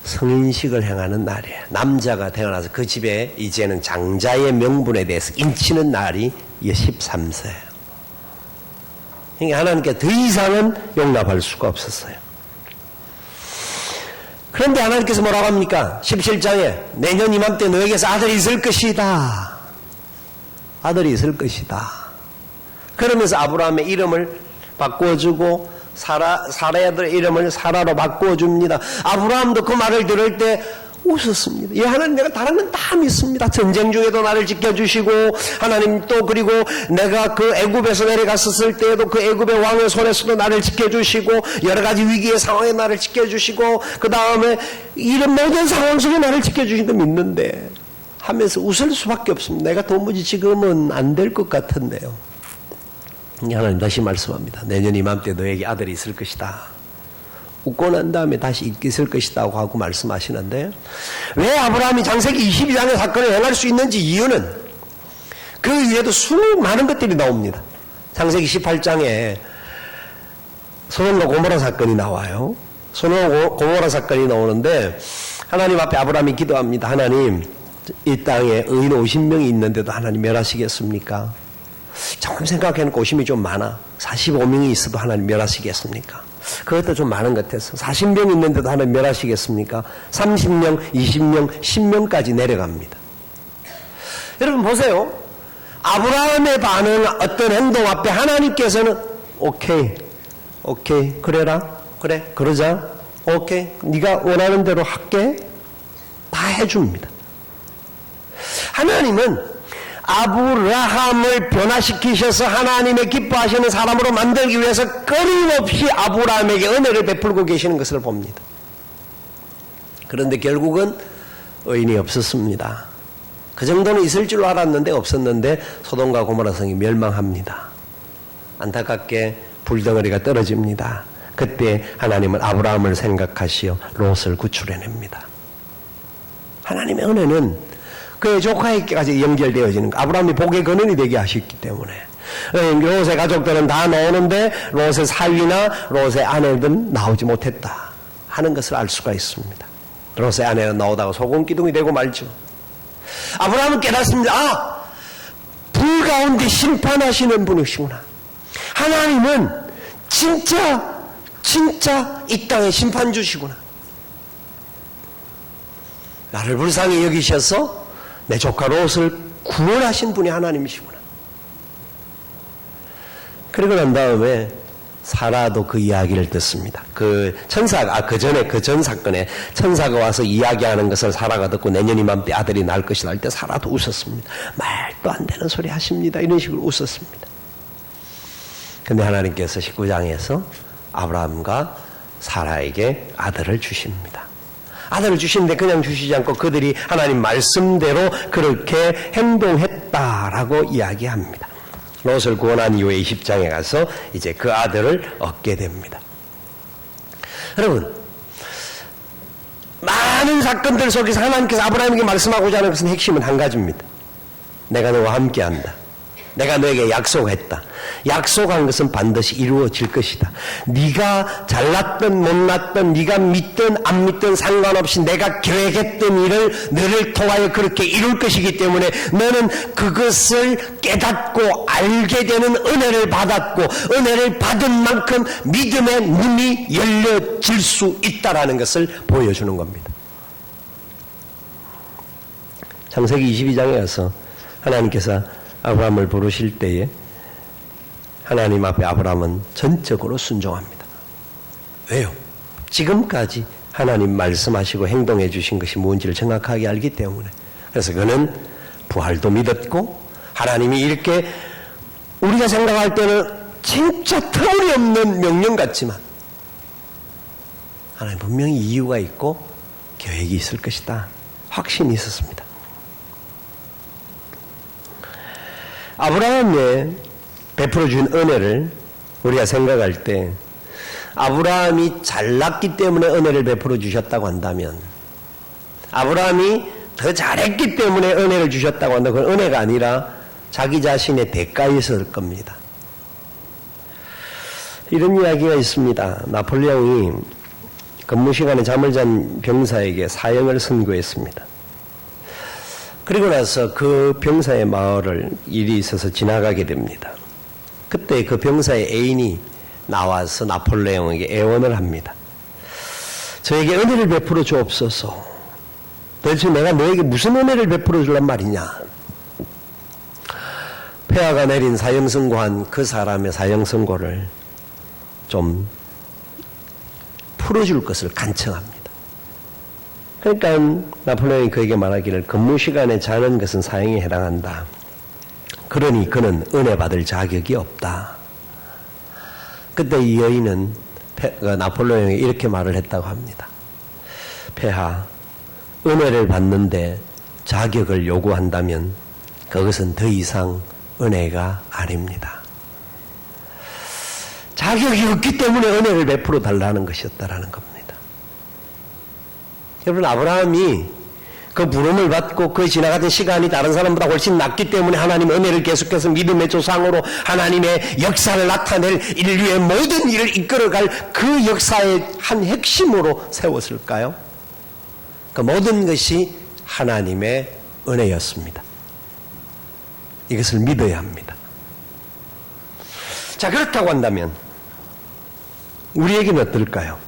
[SPEAKER 1] 성인식을 행하는 날이에요. 남자가 태어나서 그 집에 이제는 장자의 명분에 대해서 인치는 날이 13세예요. 그러니까 하나님께 더 이상은 용납할 수가 없었어요. 그런데 하나님께서 뭐라고 합니까? 17장에 내년 이맘때 너에게서 아들이 있을 것이다. 아들이 있을 것이다. 그러면서 아브라함의 이름을 바꾸어주고 사라의 아들 이름을 사라로 바꾸어줍니다. 아브라함도 그 말을 들을 때 웃었습니다. 예, 하나님 내가 다른 건 다 믿습니다. 전쟁 중에도 나를 지켜주시고 하나님 또 그리고 내가 그 애굽에서 내려갔었을 때에도 그 애굽의 왕의 손에서도 나를 지켜주시고 여러 가지 위기의 상황에 나를 지켜주시고 그 다음에 이런 모든 상황 속에 나를 지켜주신 거 믿는데 하면서 웃을 수밖에 없습니다. 내가 도무지 지금은 안 될 것 같은데요. 하나님 다시 말씀합니다. 내년 이맘때 너에게 아들이 있을 것이다. 웃고 난 다음에 다시 있을 것이다 하고 말씀하시는데 왜 아브라함이 창세기 22장의 사건을 행할 수 있는지 이유는 그 위에도 수많은 것들이 나옵니다. 창세기 18장에 소돔과 고모라 사건이 나와요. 소돔과 고모라 사건이 나오는데 하나님 앞에 아브라함이 기도합니다. 하나님, 이 땅에 의인 50명이 있는데도 하나님 멸하시겠습니까? 조금 생각해놓고 의심이 좀 많아. 45명이 있어도 하나님 멸하시겠습니까? 그것도 좀 많은 것 같아서 40명 있는데도 하나님 멸하시겠습니까? 30명, 20명, 10명까지 내려갑니다. 여러분 보세요. 아브라함의 반응, 어떤 행동 앞에 하나님께서는 오케이 그래라, 그래 그러자, 오케이 네가 원하는 대로 할게, 다 해줍니다. 하나님은 아브라함을 변화시키셔서 하나님의 기뻐하시는 사람으로 만들기 위해서 끊임없이 아브라함에게 은혜를 베풀고 계시는 것을 봅니다. 그런데 결국은 의인이 없었습니다. 그 정도는 있을 줄 알았는데 없었는데 소돔과 고모라 성이 멸망합니다. 안타깝게 불덩어리가 떨어집니다. 그때 하나님은 아브라함을 생각하시어 롯을 구출해냅니다. 하나님의 은혜는 그의 조카에게까지 연결되어지는 거. 아브라함이 복의 근원이 되게 하셨기 때문에. 롯의 가족들은 다 나오는데 롯의 사위나 롯의 아내들은 나오지 못했다 하는 것을 알 수가 있습니다. 롯의 아내는 나오다가 소금기둥이 되고 말죠. 아브라함은 깨닫습니다. 불 가운데 심판하시는 분이시구나. 하나님은 진짜 이 땅에 심판 주시구나. 나를 불쌍히 여기셔서 내 조카 롯을 구원하신 분이 하나님이시구나. 그리고 난 다음에 사라도 그 이야기를 듣습니다. 그 전 사건에 천사가 와서 이야기하는 것을 사라가 듣고 내년 이맘때 아들이 날 것이다 할 때 사라도 웃었습니다. 말도 안 되는 소리 하십니다. 이런 식으로 웃었습니다. 근데 하나님께서 19장에서 아브라함과 사라에게 아들을 주십니다. 아들을 주시는데 그냥 주시지 않고 그들이 하나님 말씀대로 그렇게 행동했다라고 이야기합니다. 롯을 구원한 이후에 20장에 가서 이제 그 아들을 얻게 됩니다. 여러분, 많은 사건들 속에서 하나님께서 아브라함에게 말씀하고자 하는 것은 핵심은 한 가지입니다. 내가 너와 함께한다. 내가 너에게 약속했다. 약속한 것은 반드시 이루어질 것이다. 네가 잘났든 못났든 네가 믿든 안 믿든 상관없이 내가 계획했던 일을 너를 통하여 그렇게 이룰 것이기 때문에 너는 그것을 깨닫고 알게 되는 은혜를 받았고 은혜를 받은 만큼 믿음의 문이 열려질 수 있다라는 것을 보여주는 겁니다. 창세기 22장에 가서 하나님께서 아브라함을 부르실 때에 하나님 앞에 아브라함은 전적으로 순종합니다. 왜요? 지금까지 하나님 말씀하시고 행동해 주신 것이 뭔지를 정확하게 알기 때문에. 그래서 그는 부활도 믿었고 하나님이 이렇게 우리가 생각할 때는 진짜 터무니없는 명령 같지만 하나님 분명히 이유가 있고 계획이 있을 것이다. 확신이 있었습니다. 아브라함에 베풀어 준 은혜를 우리가 생각할 때 아브라함이 잘났기 때문에 은혜를 베풀어 주셨다고 한다면 아브라함이 더 잘했기 때문에 은혜를 주셨다고 한다면 그건 은혜가 아니라 자기 자신의 대가였을 겁니다. 이런 이야기가 있습니다. 나폴레옹이 근무 시간에 잠을 잔 병사에게 사형을 선고했습니다. 그리고 나서 그 병사의 마을을 일이 있어서 지나가게 됩니다. 그때 그 병사의 애인이 나와서 나폴레옹에게 애원을 합니다. 저에게 은혜를 베풀어 주옵소서. 도대체 내가 너에게 무슨 은혜를 베풀어 줄란 말이냐. 폐하가 내린 사형선고한 그 사람의 사형선고를 좀 풀어줄 것을 간청합니다. 그러니까 나폴레옹이 그에게 말하기를 근무 시간에 자는 것은 사형에 해당한다. 그러니 그는 은혜 받을 자격이 없다. 그때 이 여인은 나폴레옹에게 이렇게 말을 했다고 합니다. 폐하, 은혜를 받는데 자격을 요구한다면 그것은 더 이상 은혜가 아닙니다. 자격이 없기 때문에 은혜를 베풀어 달라는 것이었다라는 겁니다. 여러분, 아브라함이 그 부름을 받고 그 지나가던 시간이 다른 사람보다 훨씬 낮기 때문에 하나님 은혜를 계속해서 믿음의 조상으로 하나님의 역사를 나타낼 인류의 모든 일을 이끌어갈 그 역사의 한 핵심으로 세웠을까요? 그 모든 것이 하나님의 은혜였습니다. 이것을 믿어야 합니다. 자, 그렇다고 한다면 우리에게는 어떨까요?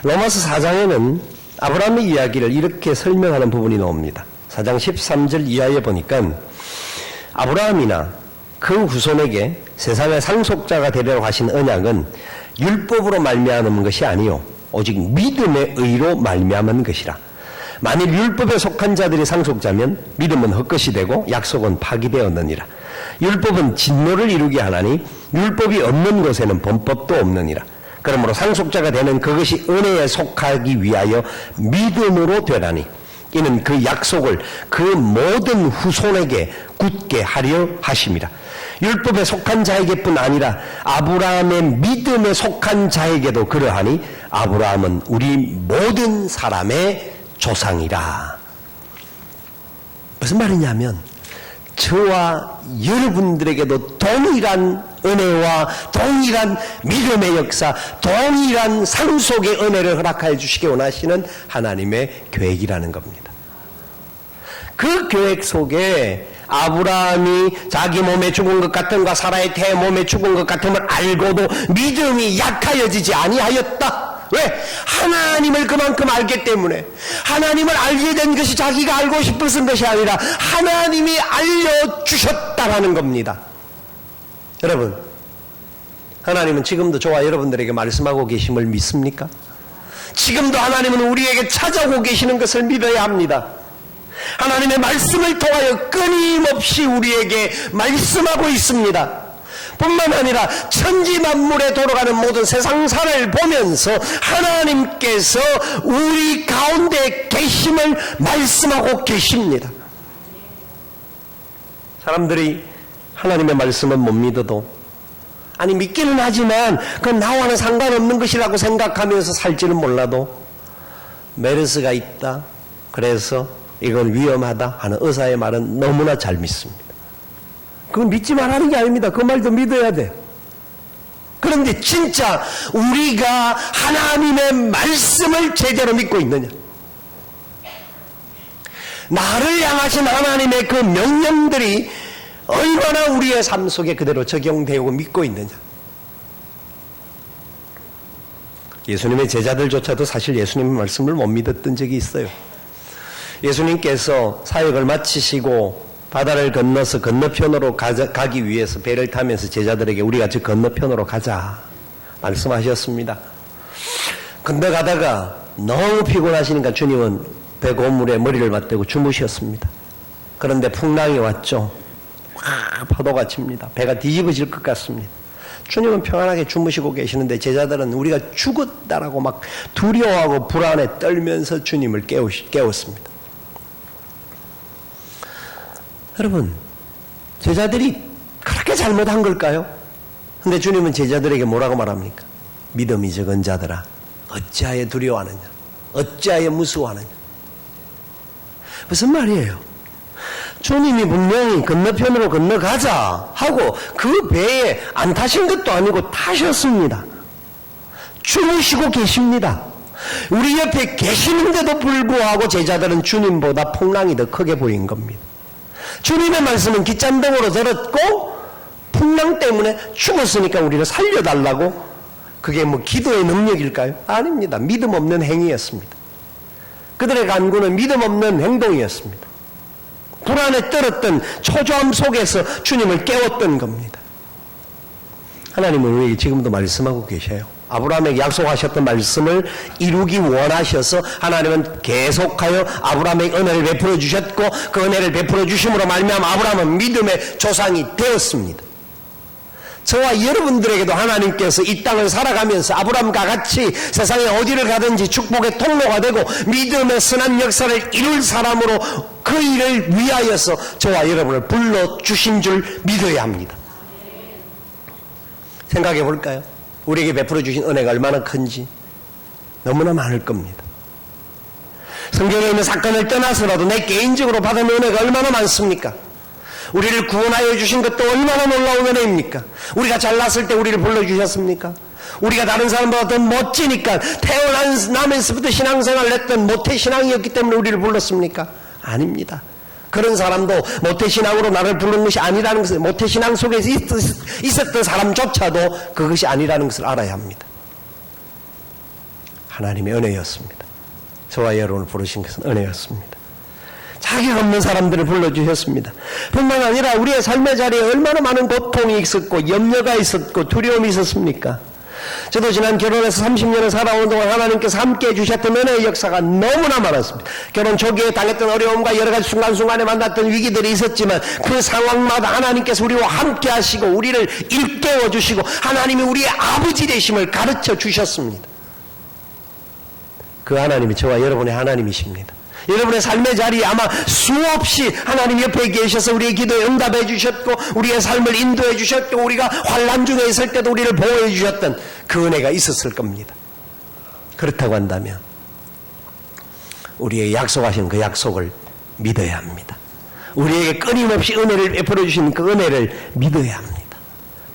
[SPEAKER 1] 로마서 4장에는 아브라함의 이야기를 이렇게 설명하는 부분이 나옵니다. 4장 13절 이하에 보니까 아브라함이나 그 후손에게 세상의 상속자가 되려고 하신 언약은 율법으로 말미암은 것이 아니요 오직 믿음의 의로 말미암은 것이라. 만일 율법에 속한 자들이 상속자면 믿음은 헛것이 되고 약속은 파기되었느니라. 율법은 진노를 이루게 하나니 율법이 없는 곳에는 범법도 없느니라. 그러므로 상속자가 되는 그것이 은혜에 속하기 위하여 믿음으로 되라니 이는 그 약속을 그 모든 후손에게 굳게 하려 하심이라. 율법에 속한 자에게뿐 아니라 아브라함의 믿음에 속한 자에게도 그러하니 아브라함은 우리 모든 사람의 조상이라. 무슨 말이냐면 저와 여러분들에게도 동일한 은혜와 동일한 믿음의 역사, 동일한 상속의 은혜를 허락하여 주시기 원하시는 하나님의 계획이라는 겁니다. 그 계획 속에 아브라함이 자기 몸에 죽은 것 같음과 사라의 태 몸에 죽은 것 같음을 알고도 믿음이 약하여지지 아니하였다. 왜? 하나님을 그만큼 알기 때문에. 하나님을 알게 된 것이 자기가 알고 싶어서 것이 아니라 하나님이 알려주셨다라는 겁니다. 여러분, 하나님은 지금도 저와 여러분들에게 말씀하고 계심을 믿습니까? 지금도 하나님은 우리에게 찾아오고 계시는 것을 믿어야 합니다. 하나님의 말씀을 통하여 끊임없이 우리에게 말씀하고 있습니다. 뿐만 아니라 천지 만물에 돌아가는 모든 세상사를 보면서 하나님께서 우리 가운데 계심을 말씀하고 계십니다. 사람들이 하나님의 말씀은 못 믿어도 아니 믿기는 하지만 그건 나와는 상관없는 것이라고 생각하면서 살지는 몰라도 메르스가 있다 그래서 이건 위험하다 하는 의사의 말은 너무나 잘 믿습니다. 그건 믿지 말라는 게 아닙니다. 그 말도 믿어야 돼. 그런데 진짜 우리가 하나님의 말씀을 제대로 믿고 있느냐? 나를 향하신 하나님의 그 명령들이 얼마나 우리의 삶 속에 그대로 적용되고 믿고 있느냐? 예수님의 제자들조차도 사실 예수님의 말씀을 못 믿었던 적이 있어요. 예수님께서 사역을 마치시고 바다를 건너서 건너편으로 가기 위해서 배를 타면서 제자들에게 우리가 저 건너편으로 가자 말씀하셨습니다. 건너가다가 너무 피곤하시니까 주님은 배 고물에 머리를 맞대고 주무셨습니다. 그런데 풍랑이 왔죠. 와, 파도가 칩니다. 배가 뒤집어질 것 같습니다. 주님은 평안하게 주무시고 계시는데 제자들은 우리가 죽었다라고 막 두려워하고 불안에 떨면서 주님을 깨웠습니다. 여러분, 제자들이 그렇게 잘못한 걸까요? 근데 주님은 제자들에게 뭐라고 말합니까? 믿음이 적은 자들아, 어찌하여 두려워하느냐? 어찌하여 무서워하느냐? 무슨 말이에요? 주님이 분명히 건너편으로 건너가자 하고 그 배에 안 타신 것도 아니고 타셨습니다. 주무시고 계십니다. 우리 옆에 계시는데도 불구하고 제자들은 주님보다 풍랑이 더 크게 보인 겁니다. 주님의 말씀은 깃잔등으로 들었고 풍랑 때문에 죽었으니까 우리를 살려달라고. 그게 뭐 기도의 능력일까요? 아닙니다. 믿음 없는 행위였습니다. 그들의 간구는 믿음 없는 행동이었습니다. 불안에 떨었던 초조함 속에서 주님을 깨웠던 겁니다. 하나님은 우리에게 지금도 말씀하고 계셔요. 아브라함에게 약속하셨던 말씀을 이루기 원하셔서 하나님은 계속하여 아브라함에게 은혜를 베풀어 주셨고 그 은혜를 베풀어 주심으로 말미암아 아브라함은 믿음의 조상이 되었습니다. 저와 여러분들에게도 하나님께서 이 땅을 살아가면서 아브라함과 같이 세상에 어디를 가든지 축복의 통로가 되고 믿음의 선한 역사를 이룰 사람으로 그 일을 위하여서 저와 여러분을 불러주신 줄 믿어야 합니다. 생각해 볼까요? 우리에게 베풀어 주신 은혜가 얼마나 큰지. 너무나 많을 겁니다. 성경에 있는 사건을 떠나서라도 내 개인적으로 받은 은혜가 얼마나 많습니까? 우리를 구원하여 주신 것도 얼마나 놀라운 은혜입니까? 우리가 잘났을 때 우리를 불러주셨습니까? 우리가 다른 사람보다 더 멋지니까 태어나면서부터 신앙생활을 했던 모태신앙이었기 때문에 우리를 불렀습니까? 아닙니다. 그런 사람도 모태신앙으로 나를 부르는 것이 아니라는 것을, 모태신앙 속에서 있었던 사람조차도 그것이 아니라는 것을 알아야 합니다. 하나님의 은혜였습니다. 저와 여러분을 부르신 것은 은혜였습니다. 자격 없는 사람들을 불러주셨습니다. 뿐만 아니라 우리의 삶의 자리에 얼마나 많은 고통이 있었고 염려가 있었고 두려움이 있었습니까? 저도 지난 결혼해서 30년을 살아오는 동안 하나님께서 함께 해주셨던 은혜의 역사가 너무나 많았습니다. 결혼 초기에 당했던 어려움과 여러 가지 순간순간에 만났던 위기들이 있었지만 그 상황마다 하나님께서 우리와 함께 하시고 우리를 일깨워 주시고 하나님이 우리의 아버지 되심을 가르쳐 주셨습니다. 그 하나님이 저와 여러분의 하나님이십니다. 여러분의 삶의 자리에 아마 수없이 하나님 옆에 계셔서 우리의 기도에 응답해 주셨고 우리의 삶을 인도해 주셨고 우리가 환난 중에 있을 때도 우리를 보호해 주셨던 그 은혜가 있었을 겁니다. 그렇다고 한다면 우리의 약속하신 그 약속을 믿어야 합니다. 우리에게 끊임없이 은혜를 베풀어 주시는 그 은혜를 믿어야 합니다.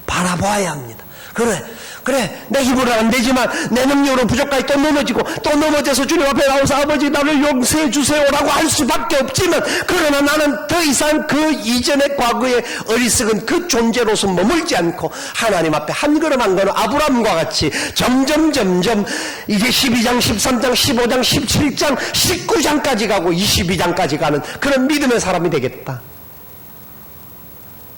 [SPEAKER 1] 바라봐야 합니다. 그래 내 힘으로는 안 되지만 내 능력으로 부족하게 또 넘어져서 주님 앞에 나와서 아버지 나를 용서해 주세요라고 할 수밖에 없지만 그러나 나는 더 이상 그 이전의 과거의 어리석은 그 존재로서 머물지 않고 하나님 앞에 한 걸음 한 걸음 아브라함과 같이 점점 이제 12장 13장 15장 17장 19장까지 가고 22장까지 가는 그런 믿음의 사람이 되겠다.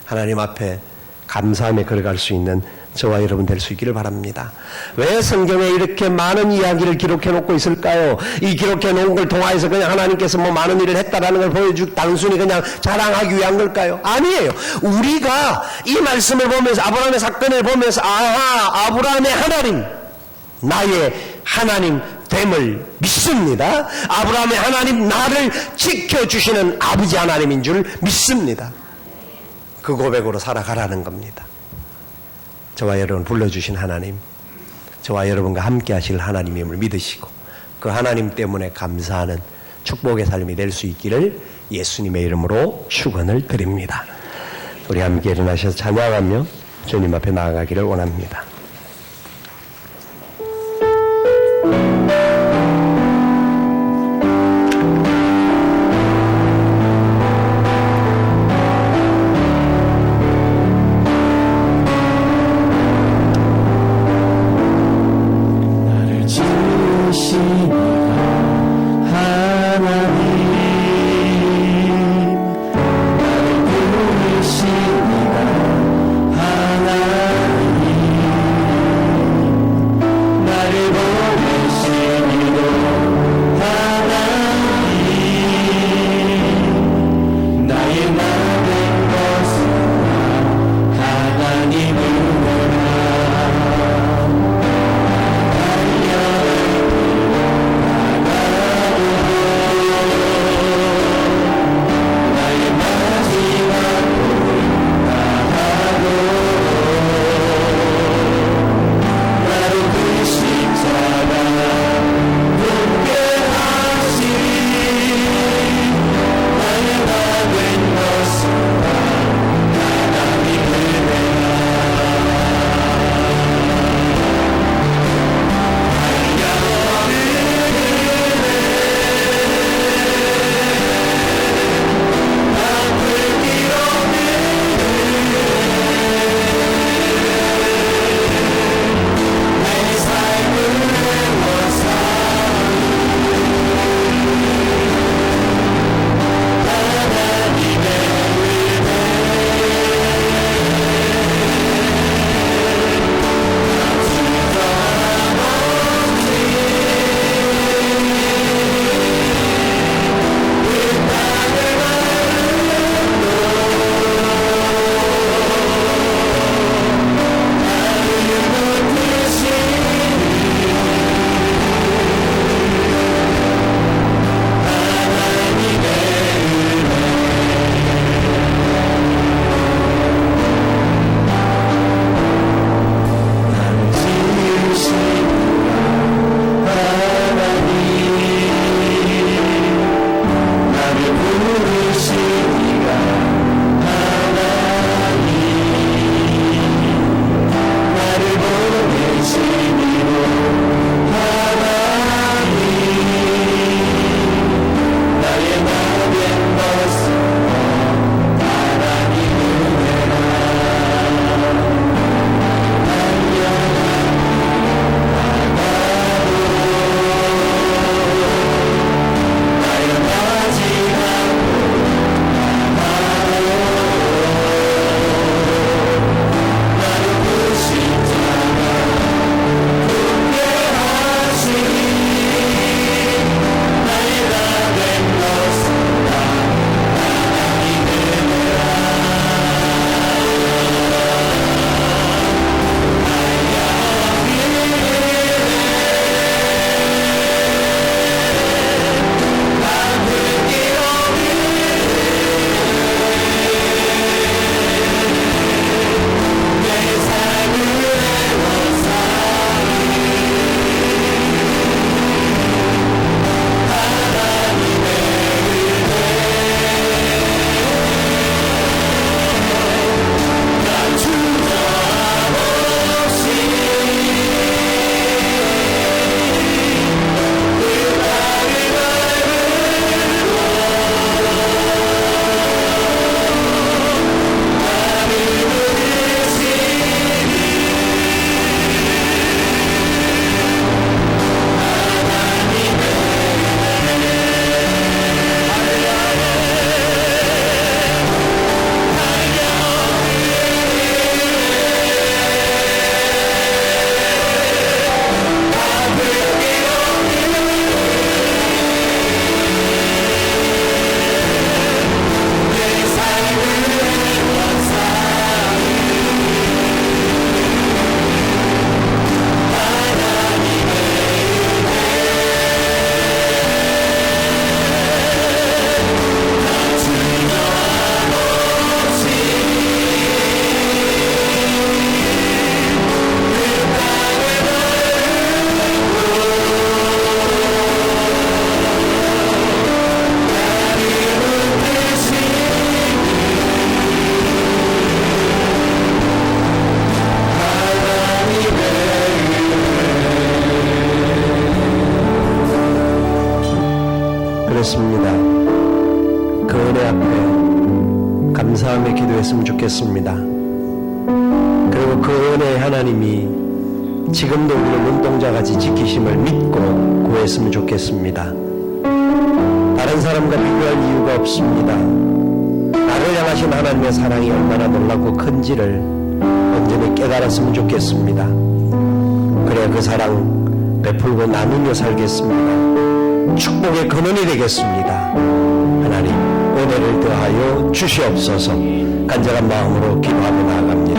[SPEAKER 1] 하나님 앞에 감사함에 걸어갈 수 있는 저와 여러분 될 수 있기를 바랍니다. 왜 성경에 이렇게 많은 이야기를 기록해 놓고 있을까요? 이 기록해 놓은 걸 통해서 그냥 하나님께서 뭐 많은 일을 했다라는 걸 보여주고 단순히 그냥 자랑하기 위한 걸까요? 아니에요. 우리가 이 말씀을 보면서 아브라함의 사건을 보면서 아브라함의 하나님, 나의 하나님 됨을 믿습니다. 아브라함의 하나님, 나를 지켜주시는 아버지 하나님인 줄 믿습니다. 그 고백으로 살아가라는 겁니다. 저와 여러분 불러주신 하나님, 저와 여러분과 함께 하실 하나님임을 믿으시고 그 하나님 때문에 감사하는 축복의 삶이 될 수 있기를 예수님의 이름으로 축원을 드립니다. 우리 함께 일어나셔서 찬양하며 주님 앞에 나아가기를 원합니다.
[SPEAKER 2] 하나님
[SPEAKER 1] 보내시니가 하나님 나를 보내시니로 하나님 나의 모든 것을 하나님 은혜라 나의 마지막 나를 부신 자가 굳게 하시니 나의 다된 것은 다 하나님 은혜라 그렇습니다. 그 은혜 앞에 감사하며 기도했으면 좋겠습니다. 그리고 그 은혜의 하나님이 지금도 우리를 눈동자같이 지키심을 믿고 구했으면 좋겠습니다. 다른 사람과 비교할 이유가 없습니다. 나를 향하신 하나님의 사랑이 얼마나 놀랍고 큰지를 온전히 깨달았으면 좋겠습니다. 그래야 그 사랑 베풀고 나누며 살겠습니다. 축복의 근원이 되겠습니다. 하나님 은혜를 더하여 주시옵소서. 간절한 마음으로 기도하며 나아갑니다.